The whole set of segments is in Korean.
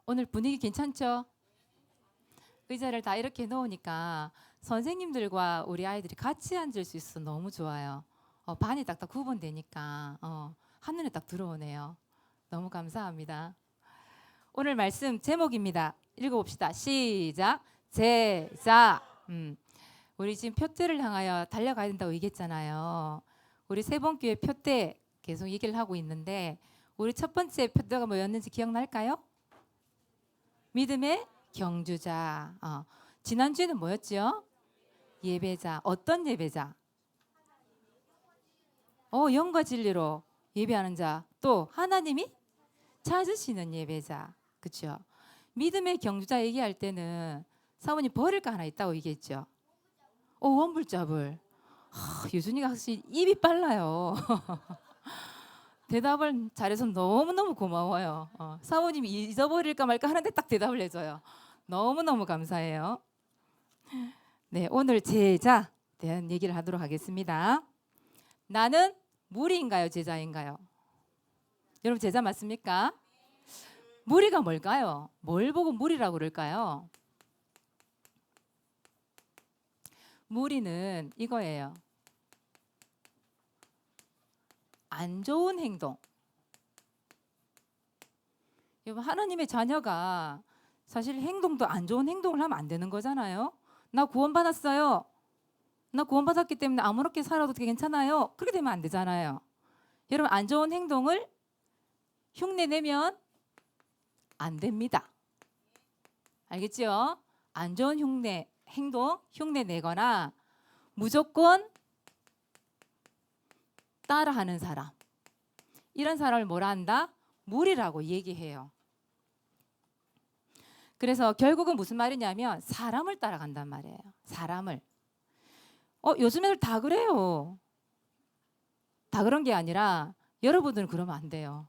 오늘 분위기 괜찮죠? 의자를 다 이렇게 놓으니까 선생님들과 우리 아이들이 같이 앉을 수 있어서 너무 좋아요. 반이 딱딱 구분되니까 한눈에 딱 들어오네요. 너무 감사합니다. 오늘 말씀 제목입니다. 읽어봅시다. 시작. 제자. 우리 지금 표대를 향하여 달려가야 된다고 얘기했잖아요. 우리 세번교회 표대 계속 얘기를 하고 있는데 우리 첫 번째 표대가 뭐였는지 기억날까요? 믿음의 경주자. 지난주에는 뭐였죠? 예배자. 어떤 예배자? 영과 진리로 예배하는 자. 또 하나님이 찾으시는 예배자. 그렇죠? 믿음의 경주자 얘기할 때는 사모님 버릴 거 하나 있다고 얘기했죠. 원불자불. 유준이가 확실히 입이 빨라요. 대답을 잘해서 너무너무 고마워요. 사모님이 잊어버릴까 말까 하는데 딱 대답을 해줘요. 너무너무 감사해요. 네, 오늘 제자 대한 얘기를 하도록 하겠습니다. 나는 무리인가요? 제자인가요? 여러분 제자 맞습니까? 무리가 뭘까요? 뭘 보고 무리라고 그럴까요? 무리는 이거예요. 안 좋은 행동. 여러분 하나님의 자녀가 사실 행동도 안 좋은 행동을 하면 안 되는 거잖아요. 나 구원받았어요. 나 구원받았기 때문에 아무렇게 살아도 괜찮아요. 그렇게 되면 안 되잖아요. 여러분 안 좋은 행동을 흉내내면 안 됩니다. 알겠죠? 안 좋은 행동 흉내내거나 무조건 따라하는 사람, 이런 사람을 뭐라 한다? 무리라고 얘기해요. 그래서 결국은 무슨 말이냐면 사람을 따라간단 말이에요. 사람을. 요즘 애들 다 그래요. 다 그런 게 아니라 여러분들은 그러면 안 돼요.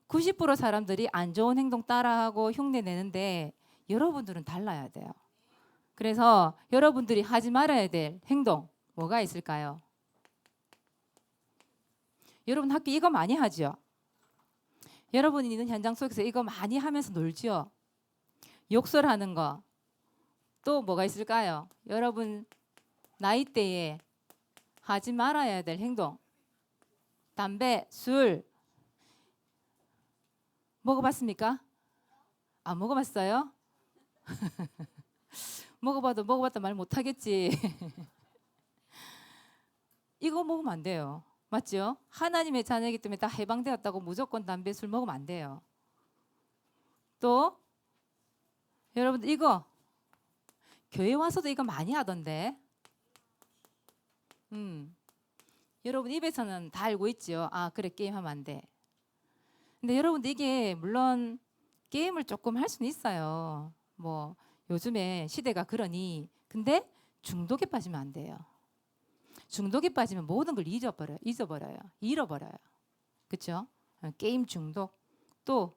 90% 사람들이 안 좋은 행동 따라하고 흉내 내는데 여러분들은 달라야 돼요. 그래서 여러분들이 하지 말아야 될 행동 뭐가 있을까요? 여러분 학교 이거 많이 하죠? 여러분이 있는 현장 속에서 이거 많이 하면서 놀죠? 욕설하는 거. 또 뭐가 있을까요? 여러분 나이대에 하지 말아야 될 행동. 담배, 술 먹어봤습니까? 안 먹어봤어요? 먹어봤다 말 못하겠지. 이거 먹으면 안 돼요. 맞죠? 하나님의 자녀이기 때문에 다 해방되었다고 무조건 담배, 술 먹으면 안 돼요. 또 여러분들 이거 교회 와서도 이거 많이 하던데. 여러분 입에서는 다 알고 있죠. 그래 게임하면 안 돼. 근데 여러분들 이게 물론 게임을 조금 할 수는 있어요. 뭐 요즘에 시대가 그러니. 근데 중독에 빠지면 안 돼요. 중독에 빠지면 모든 걸 잃어버려요. 그렇죠? 게임 중독. 또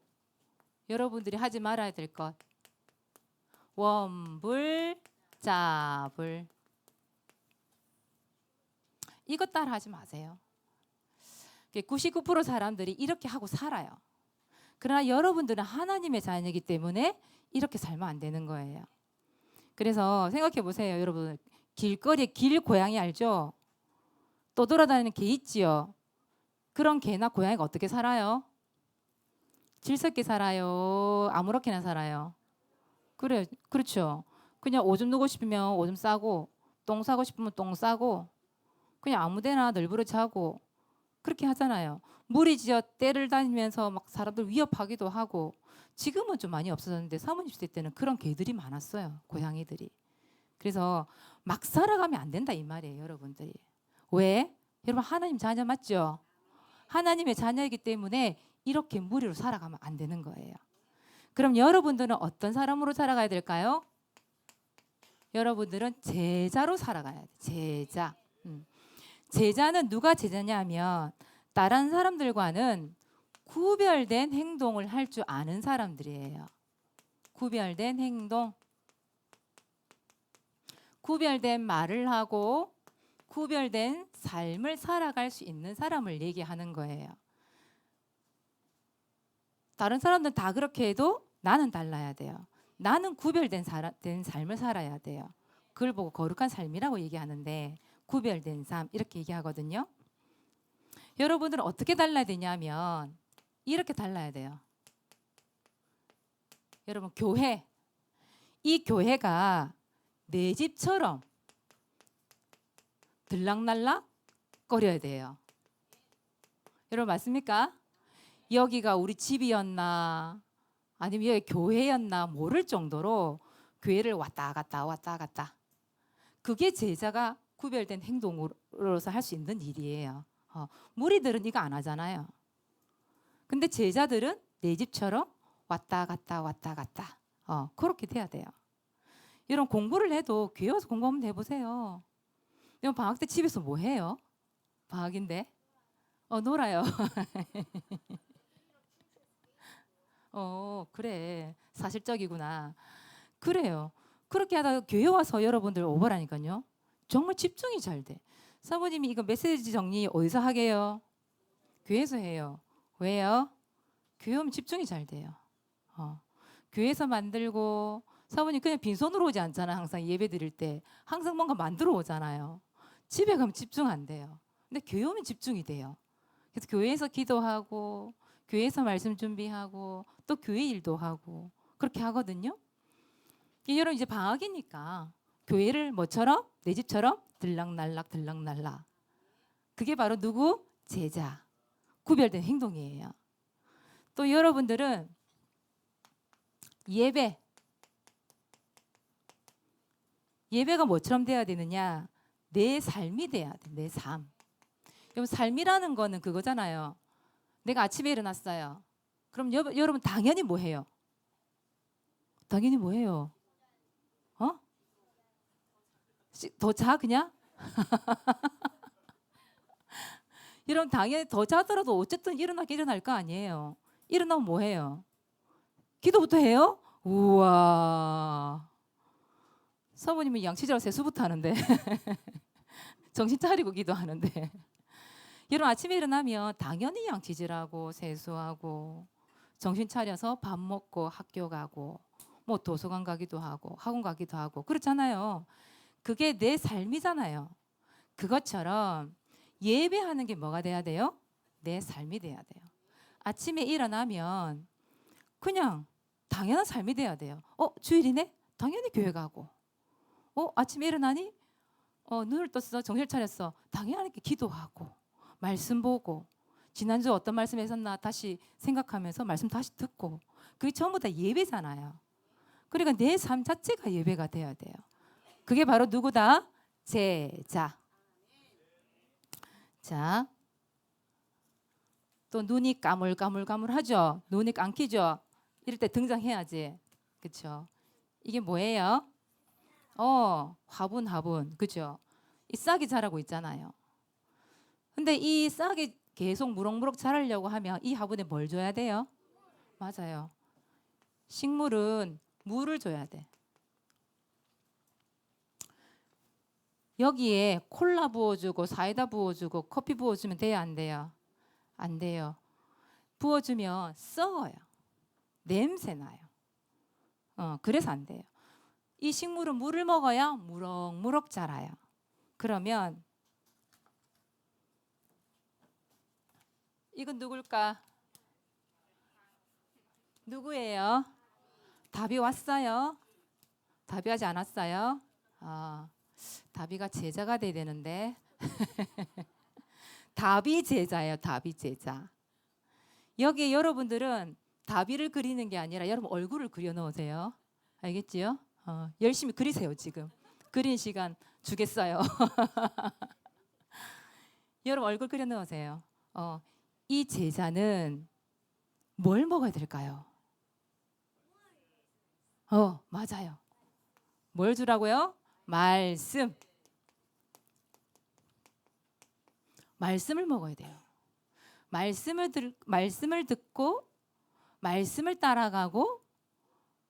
여러분들이 하지 말아야 될 것. 원불, 자불. 이것 따라 하지 마세요. 99% 사람들이 이렇게 하고 살아요. 그러나 여러분들은 하나님의 자녀이기 때문에 이렇게 살면 안 되는 거예요. 그래서 생각해 보세요. 여러분 길거리에 길고양이 알죠? 떠돌아다니는 개 있지요. 그런 개나 고양이가 어떻게 살아요? 질서있게 살아요? 아무렇게나 살아요? 그래, 그렇죠. 그냥 오줌 누고 싶으면 오줌 싸고 똥 싸고 싶으면 똥 싸고 그냥 아무데나 널브러 자고 그렇게 하잖아요. 무리지어 떼를 다니면서 막 사람들 위협하기도 하고. 지금은 좀 많이 없어졌는데 사모님 시대 때는 그런 개들이 많았어요. 고양이들이. 그래서 막 살아가면 안 된다 이 말이에요. 여러분들이. 왜? 여러분 하나님 자녀 맞죠? 하나님의 자녀이기 때문에 이렇게 무리로 살아가면 안 되는 거예요. 그럼 여러분들은 어떤 사람으로 살아가야 될까요? 여러분들은 제자로 살아가야 돼요. 제자. 제자는 누가 제자냐 하면 다른 사람들과는 구별된 행동을 할 줄 아는 사람들이에요. 구별된 행동. 구별된 말을 하고 구별된 삶을 살아갈 수 있는 사람을 얘기하는 거예요. 다른 사람들은 다 그렇게 해도 나는 달라야 돼요. 나는 구별된 된 삶을 살아야 돼요. 그걸 보고 거룩한 삶이라고 얘기하는데 구별된 삶 이렇게 얘기하거든요. 여러분들은 어떻게 달라야 되냐면 이렇게 달라야 돼요. 여러분 교회, 이 교회가 내 집처럼 들락날락 거려야 돼요. 여러분 맞습니까? 여기가 우리 집이었나 아니면 여기 교회였나 모를 정도로 교회를 왔다 갔다 왔다 갔다. 그게 제자가 구별된 행동으로서 할 수 있는 일이에요. 무리들은 이거 안 하잖아요. 근데 제자들은 내 집처럼 왔다 갔다 왔다 갔다. 그렇게 돼야 돼요. 이런 공부를 해도 교회 와서 공부 한번 해보세요. 여러분 방학 때 집에서 뭐 해요? 방학인데? 놀아요. 그래. 사실적이구나. 그래요. 그렇게 하다가 교회 와서 여러분들 오버라니까요. 정말 집중이 잘 돼. 사모님이 이거 메시지 정리 어디서 하게요? 교회에서 해요. 왜요? 교회 오면 집중이 잘 돼요. 교회에서 만들고 사모님 그냥 빈손으로 오지 않잖아요. 항상 예배 드릴 때. 항상 뭔가 만들어 오잖아요. 집에 가면 집중 안 돼요. 근데 교회 오면 집중이 돼요. 그래서 교회에서 기도하고 교회에서 말씀 준비하고 또 교회 일도 하고 그렇게 하거든요. 여러분 이제 방학이니까 교회를 뭐처럼? 내 집처럼 들락날락 들락날락. 그게 바로 누구? 제자. 구별된 행동이에요. 또 여러분들은 예배가 뭐처럼 돼야 되느냐? 내 삶이 돼야 돼. 내 삶. 여러분 삶이라는 거는 그거잖아요. 내가 아침에 일어났어요. 그럼 여러분 당연히 뭐 해요? 당연히 뭐 해요? 더 자 그냥? 여러분 당연히 더 자더라도 어쨌든 일어날 거 아니에요. 일어나면 뭐 해요? 기도부터 해요? 우와. 사모님은 양치질 세수부터 하는데 정신 차리고 기도하는데 여러분 아침에 일어나면 당연히 양치질하고 세수하고 정신 차려서 밥 먹고 학교 가고 뭐 도서관 가기도 하고 학원 가기도 하고 그렇잖아요. 그게 내 삶이잖아요. 그것처럼 예배하는 게 뭐가 돼야 돼요? 내 삶이 돼야 돼요. 아침에 일어나면 그냥 당연한 삶이 돼야 돼요. 주일이네? 당연히 교회 가고. 아침에 일어나니? 눈을 떴어. 정신 차렸어. 당연히 기도하고 말씀 보고 지난주 어떤 말씀 했었나 다시 생각하면서 말씀 다시 듣고 그게 전부 다 예배잖아요. 그러니까 내 삶 자체가 예배가 돼야 돼요. 그게 바로 누구다? 제자. 자, 또 눈이 까물까물하죠. 눈이 감기죠. 이럴 때 등장해야지. 그렇죠? 이게 뭐예요? 화분. 그죠? 이 싹이 자라고 있잖아요. 근데 이 싹이 계속 무럭무럭 자라려고 하면 이 화분에 뭘 줘야 돼요? 맞아요. 식물은 물을 줘야 돼. 여기에 콜라 부어주고 사이다 부어주고 커피 부어주면 돼요? 안 돼요? 안 돼요. 부어주면 썩어요. 냄새 나요. 그래서 안 돼요. 이 식물은 물을 먹어야 무럭무럭 자라요. 그러면 이건 누굴까? 누구예요? 답이 왔어요? 답이 하지 않았어요? 답이가 제자가 돼야 되는데 답이 제자예요. 답이 제자. 여기 여러분들은 답이를 그리는 게 아니라 여러분 얼굴을 그려 넣으세요. 알겠지요? 열심히 그리세요. 지금 그린 시간 주겠어요. 여러분 얼굴 그려 넣으세요. 이 제자는 뭘 먹어야 될까요? 맞아요. 뭘 주라고요? 말씀. 말씀을 먹어야 돼요. 말씀을 듣고 말씀을 따라가고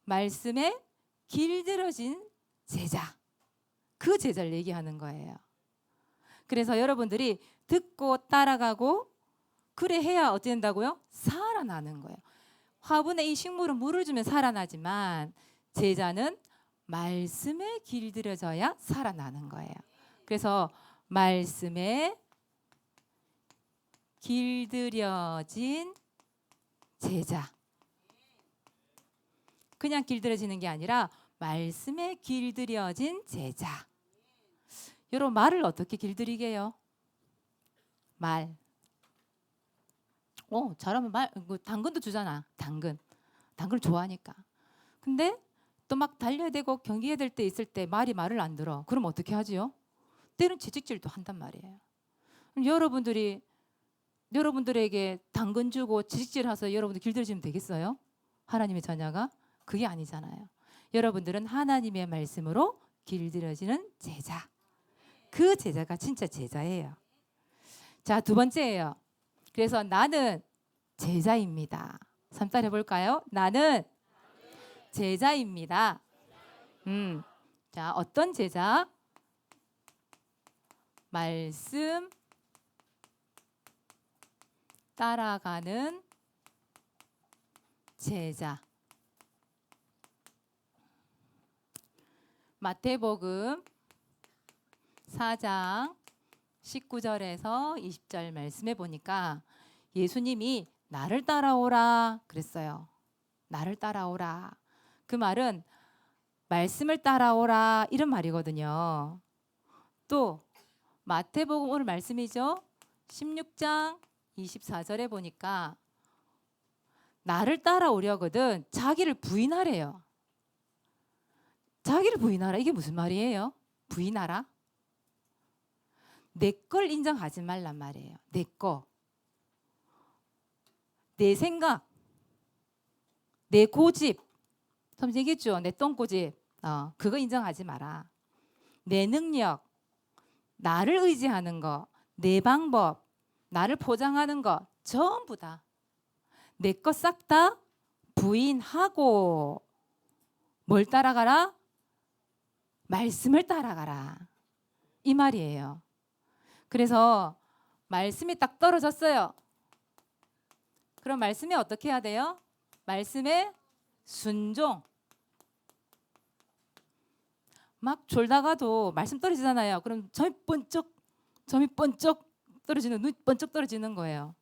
말씀에 길들여진 제자. 그 제자를 얘기하는 거예요. 그래서 여러분들이 듣고 따라가고 그래 해야 어떻게 된다고요? 살아나는 거예요. 화분에 이 식물은 물을 주면 살아나지만 제자는 말씀에 길들여져야 살아나는 거예요. 그래서 말씀에 길들여진 제자. 그냥 길들여지는 게 아니라 말씀에 길들여진 제자. 여러분 말을 어떻게 길들이게요? 말. 잘하면 당근도 주잖아. 당근을 좋아하니까. 근데 또 막 달려야 되고 경기해야 될 때 있을 때 말을 안 들어. 그럼 어떻게 하지요? 때는 채찍질도 한단 말이에요. 그럼 여러분들에게 당근 주고 채찍질해서 여러분들 길들여지면 되겠어요? 하나님의 자녀가? 그게 아니잖아요. 여러분들은 하나님의 말씀으로 길들여지는 제자. 그 제자가 진짜 제자예요. 자, 두 번째예요. 그래서 나는 제자입니다. 3달 해볼까요? 나는 제자입니다. 자, 어떤 제자? 말씀 따라가는 제자. 마태복음 4장 19절에서 20절 말씀해 보니까 예수님이 나를 따라오라 그랬어요. 나를 따라오라. 그 말은 말씀을 따라오라 이런 말이거든요. 또 마태복음 오늘 말씀이죠. 16장 24절에 보니까 나를 따라오려거든 자기를 부인하래요. 자기를 부인하라. 이게 무슨 말이에요? 부인하라? 내 걸 인정하지 말란 말이에요. 내 거. 내 생각. 내 고집. 처음 얘기했죠. 내 똥고집. 그거 인정하지 마라. 내 능력. 나를 의지하는 거. 내 방법. 나를 포장하는 거. 전부 다. 내 거 싹 다 부인하고 뭘 따라가라? 말씀을 따라가라. 이 말이에요. 그래서 말씀이 딱 떨어졌어요. 그럼 말씀에 어떻게 해야 돼요? 말씀에 순종. 막 졸다가도 말씀 떨어지잖아요. 그럼 점이 번쩍 떨어지는, 눈이 번쩍 떨어지는 거예요.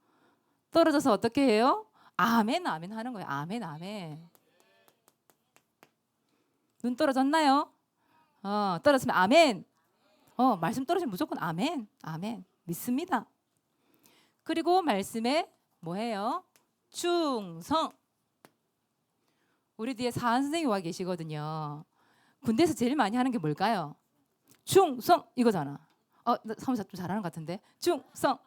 떨어져서 어떻게 해요? 아멘 아멘 하는 거예요. 아멘 아멘. 눈 떨어졌나요? 떨어졌으면 아멘. 말씀 떨어지면 무조건 아멘 아멘 믿습니다. 그리고 말씀에 뭐해요? 충성. 우리 뒤에 사한 선생님이 와 계시거든요. 군대에서 제일 많이 하는 게 뭘까요? 충성 이거잖아. 사무사 좀 잘하는 것 같은데. 충성.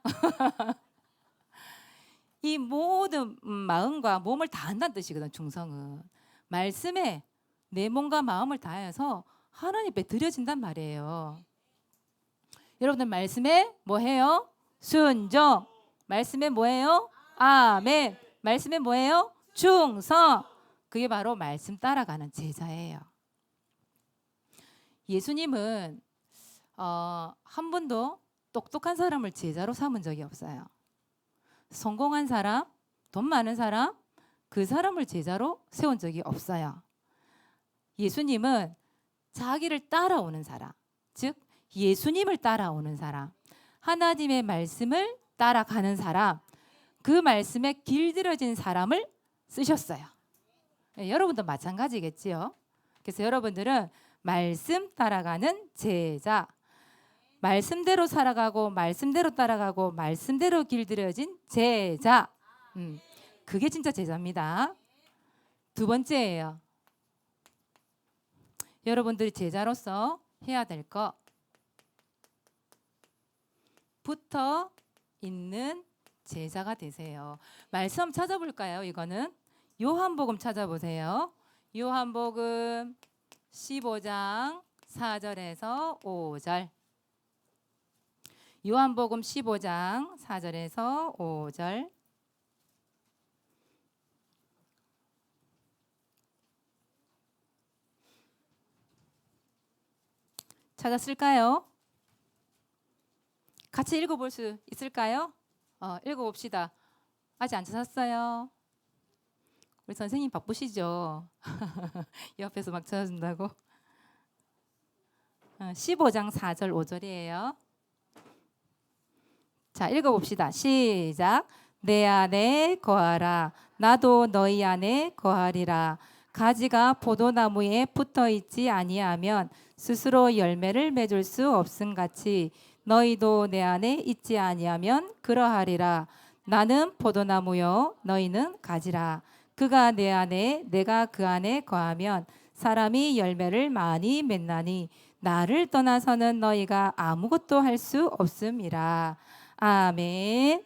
이 모든 마음과 몸을 다한다는 뜻이거든. 충성은 말씀에 내 몸과 마음을 다해서 하나님께 드려진단 말이에요. 여러분들 말씀에 뭐해요? 순종. 말씀에 뭐해요? 아멘. 말씀에 뭐해요? 충성. 그게 바로 말씀 따라가는 제자예요. 예수님은 한 번도 똑똑한 사람을 제자로 삼은 적이 없어요. 성공한 사람, 돈 많은 사람, 그 사람을 제자로 세운 적이 없어요. 예수님은 자기를 따라오는 사람, 즉 예수님을 따라오는 사람, 하나님의 말씀을 따라가는 사람, 그 말씀에 길들여진 사람을 쓰셨어요. 여러분도 마찬가지겠지요. 그래서 여러분들은 말씀 따라가는 제자, 말씀대로 살아가고 말씀대로 따라가고 말씀대로 길들여진 제자. 그게 진짜 제자입니다. 두 번째예요. 여러분들이 제자로서 해야 될 거. 붙어 있는 제자가 되세요. 말씀 찾아볼까요? 이거는 요한복음 찾아보세요. 요한복음 15장 4절에서 5절. 요한복음 15장 4절에서 5절. 찾았을까요? 같이 읽어볼 수 있을까요? 읽어봅시다. 아직 안 찾았어요? 우리 선생님 바쁘시죠? 옆에서 막 찾아준다고. 15장 4절 5절이에요. 자, 읽어봅시다. 시작. 내 안에 거하라. 나도 너희 안에 거하리라. 가지가 포도나무에 붙어 있지 아니하면 스스로 열매를 맺을 수 없음 같이 너희도 내 안에 있지 아니하면 그러하리라. 나는 포도나무요 너희는 가지라. 그가 내 안에 내가 그 안에 거하면 사람이 열매를 많이 맺나니 나를 떠나서는 너희가 아무것도 할 수 없음이라. 아멘.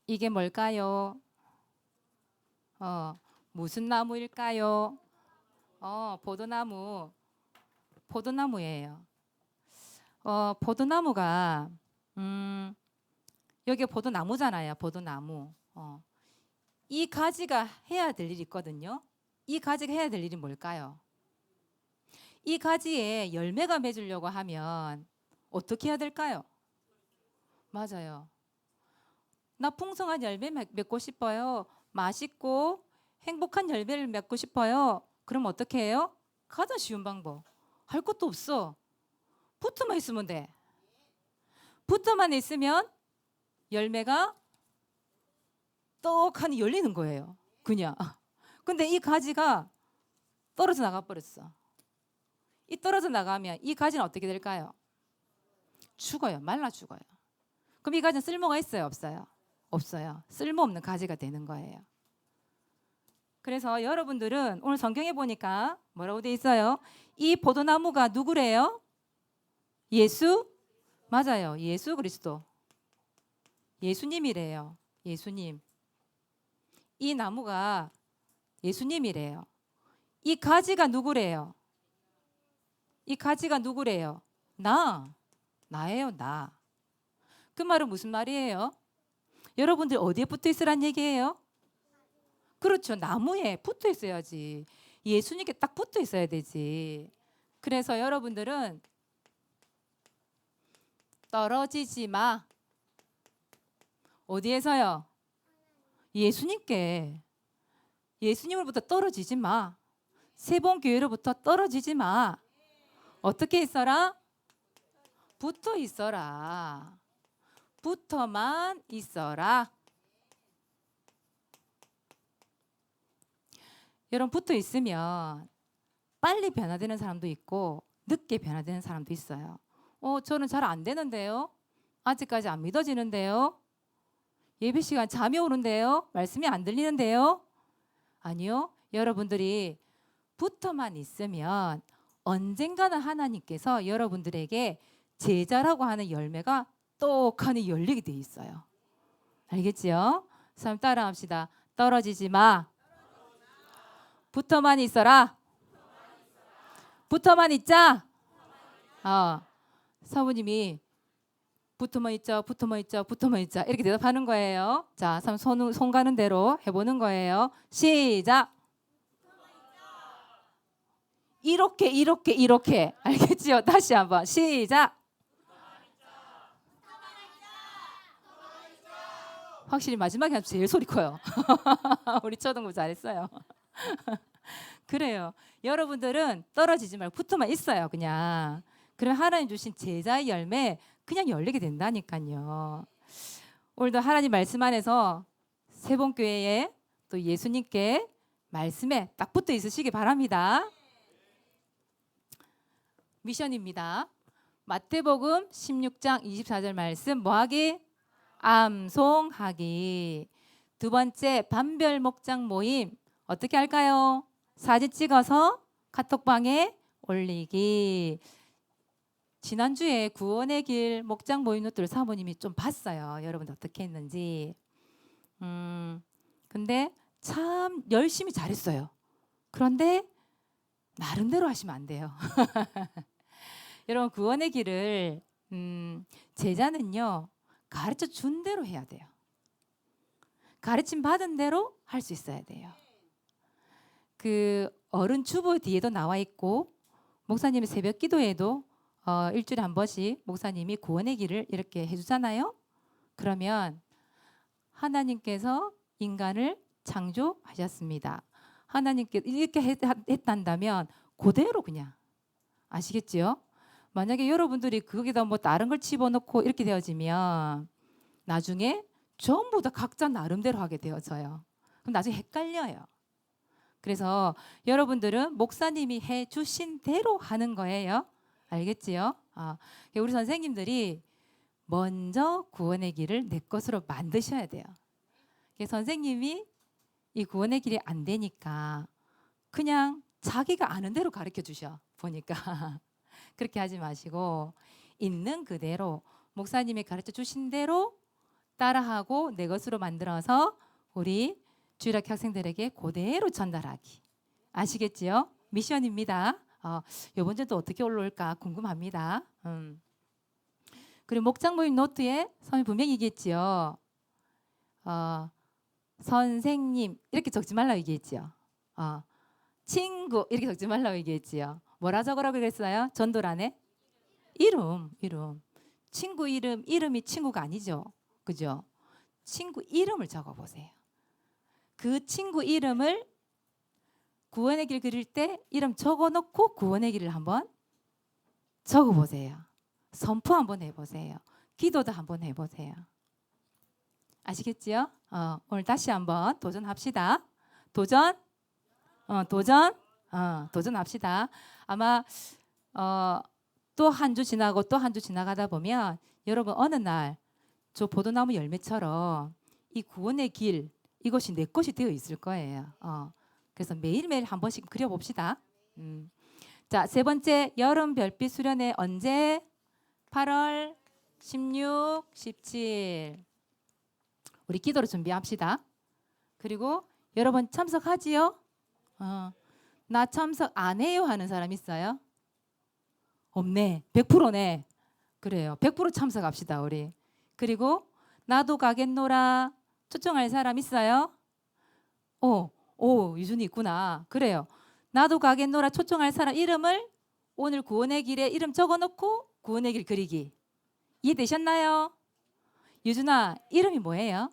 이게 뭘까요? 무슨 나무일까요? 포도나무. 포도나무예요. 포도나무가 여기 포도나무잖아요. 포도나무. 이 가지가 해야 될 일이 있거든요. 이 가지가 해야 될 일이 뭘까요? 이 가지에 열매가 맺으려고 하면 어떻게 해야 될까요? 맞아요. 나 풍성한 열매 맺고 싶어요. 맛있고 행복한 열매를 맺고 싶어요. 그럼 어떻게 해요? 가장 쉬운 방법. 할 것도 없어. 붙어만 있으면 돼. 붙어만 있으면 열매가 떡하니 열리는 거예요. 그냥. 근데 이 가지가 떨어져 나가 버렸어. 이 떨어져 나가면 이 가지는 어떻게 될까요? 죽어요. 말라 죽어요. 그럼 이 가지는 쓸모가 있어요? 없어요? 없어요. 쓸모없는 가지가 되는 거예요. 그래서 여러분들은 오늘 성경에 보니까 뭐라고 돼 있어요? 이 포도나무가 누구래요? 예수? 맞아요. 예수 그리스도. 예수님이래요. 예수님. 이 나무가 예수님이래요. 이 가지가 누구래요? 이 가지가 누구래요? 나예요, 나. 그 말은 무슨 말이에요? 여러분들 어디에 붙어 있으란 얘기예요? 그렇죠. 나무에 붙어 있어야지. 예수님께 딱 붙어 있어야 되지. 그래서 여러분들은 떨어지지 마. 어디에서요? 예수님께. 예수님으로부터 떨어지지 마. 세봉교회로부터 떨어지지 마. 어떻게 있어라? 붙어 있어라. 붙어만 있어라. 여러분 붙어 있으면 빨리 변화되는 사람도 있고 늦게 변화되는 사람도 있어요. 저는 잘 안 되는데요. 아직까지 안 믿어지는데요. 예배 시간 잠이 오는데요. 말씀이 안 들리는데요. 아니요. 여러분들이 붙어만 있으면 언젠가는 하나님께서 여러분들에게 제자라고 하는 열매가 똑하니 열리게 돼 있어요. 알겠지요? 그럼 따라합시다. 떨어지지 마. 붙어만 있어라. 붙어만 있자. 사부님이 붙어만 있자, 붙어만 있자, 붙어만 있자 이렇게 대답하는 거예요. 자, 손 가는 대로 해보는 거예요. 시작. 이렇게 알겠지요? 다시 한번 시작. 확실히 마지막에 제일 소리 커요. 우리 초등부 잘했어요. 그래요. 여러분들은 떨어지지 말고 붙어만 있어요. 그냥. 그럼 하나님 주신 제자의 열매 그냥 열리게 된다니까요. 오늘도 하나님 말씀 안에서 세봉교회에 또 예수님께 말씀에 딱 붙어 있으시기 바랍니다. 미션입니다. 마태복음 16장 24절 말씀 뭐하기? 암송하기. 두 번째 반별 목장 모임 어떻게 할까요? 사진 찍어서 카톡방에 올리기. 지난주에 구원의 길 목장 모임 노트를 사모님이 좀 봤어요. 여러분 어떻게 했는지. 근데 참 열심히 잘했어요. 그런데 나름대로 하시면 안 돼요. 여러분 구원의 길을 제자는요 가르쳐 준 대로 해야 돼요. 가르침 받은 대로 할 수 있어야 돼요. 그 어른 주보 뒤에도 나와 있고 목사님의 새벽 기도에도 일주일에 한 번씩 목사님이 구원의 길을 이렇게 해주잖아요. 그러면 하나님께서 인간을 창조하셨습니다. 하나님께 이렇게 했단다면 그대로 그냥 아시겠지요? 만약에 여러분들이 거기다 뭐 다른 걸 집어넣고 이렇게 되어지면 나중에 전부 다 각자 나름대로 하게 되어져요. 그럼 나중에 헷갈려요. 그래서 여러분들은 목사님이 해주신 대로 하는 거예요. 알겠지요? 우리 선생님들이 먼저 구원의 길을 내 것으로 만드셔야 돼요. 선생님이 이 구원의 길이 안 되니까 그냥 자기가 아는 대로 가르쳐 주셔 보니까 그렇게 하지 마시고 있는 그대로 목사님이 가르쳐 주신 대로 따라하고 내 것으로 만들어서 우리 주일학교 학생들에게 그대로 전달하기. 아시겠지요? 미션입니다. 이번 주도 어떻게 올라올까 궁금합니다. 그리고 목장 모임 노트에 선생님 분명히 얘기했지요. 선생님 이렇게 적지 말라고 얘기했지요. 친구 이렇게 적지 말라고 얘기했지요. 뭐라 적으라고 그랬어요? 전도란에? 이름. 친구 이름이 친구가 아니죠. 그죠? 친구 이름을 적어보세요. 그 친구 이름을 구원의 길 그릴 때 이름 적어놓고 구원의 길을 한번 적어보세요. 선포 한번 해보세요. 기도도 한번 해보세요. 아시겠지요? 오늘 다시 한번 도전합시다. 도전합시다. 아마 또 한 주 지나고 또 한 주 지나가다 보면 여러분 어느 날 저 포도나무 열매처럼 이 구원의 길 이것이 내 것이 되어 있을 거예요. 그래서 매일매일 한 번씩 그려봅시다. 자, 세 번째 여름 별빛 수련회 언제? 8월 16, 17 우리 기도로 준비합시다. 그리고 여러분 참석하지요? 나 참석 안 해요 하는 사람 있어요? 없네. 100%네. 그래요. 100% 참석합시다 우리. 그리고 나도 가겠노라 초청할 사람 있어요? 유준이 있구나. 그래요. 나도 가겠노라 초청할 사람 이름을 오늘 구원의 길에 이름 적어놓고 구원의 길 그리기. 이해되셨나요? 유준아 이름이 뭐예요?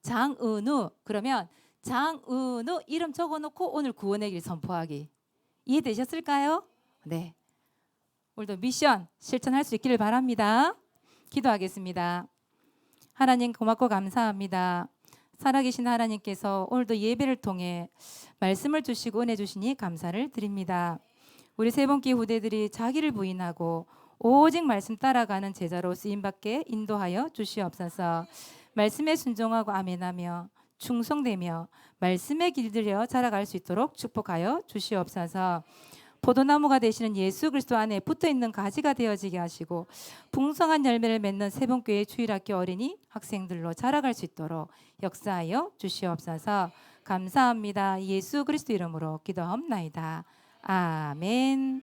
장은우. 그러면 장은우 이름 적어놓고 오늘 구원의 길 선포하기. 이해되셨을까요? 네. 오늘도 미션 실천할 수 있기를 바랍니다. 기도하겠습니다. 하나님 고맙고 감사합니다. 살아계신 하나님께서 오늘도 예배를 통해 말씀을 주시고 은혜 주시니 감사를 드립니다. 우리 세번기 후대들이 자기를 부인하고 오직 말씀 따라가는 제자로 쓰임받게 인도하여 주시옵소서. 말씀에 순종하고 아멘하며 충성되며 말씀에 길들여 자라갈 수 있도록 축복하여 주시옵소서. 포도나무가 되시는 예수 그리스도 안에 붙어있는 가지가 되어지게 하시고 풍성한 열매를 맺는 세번교회 주일학교 어린이 학생들로 자라갈 수 있도록 역사하여 주시옵소서. 감사합니다. 예수 그리스도 이름으로 기도하옵나이다. 아멘.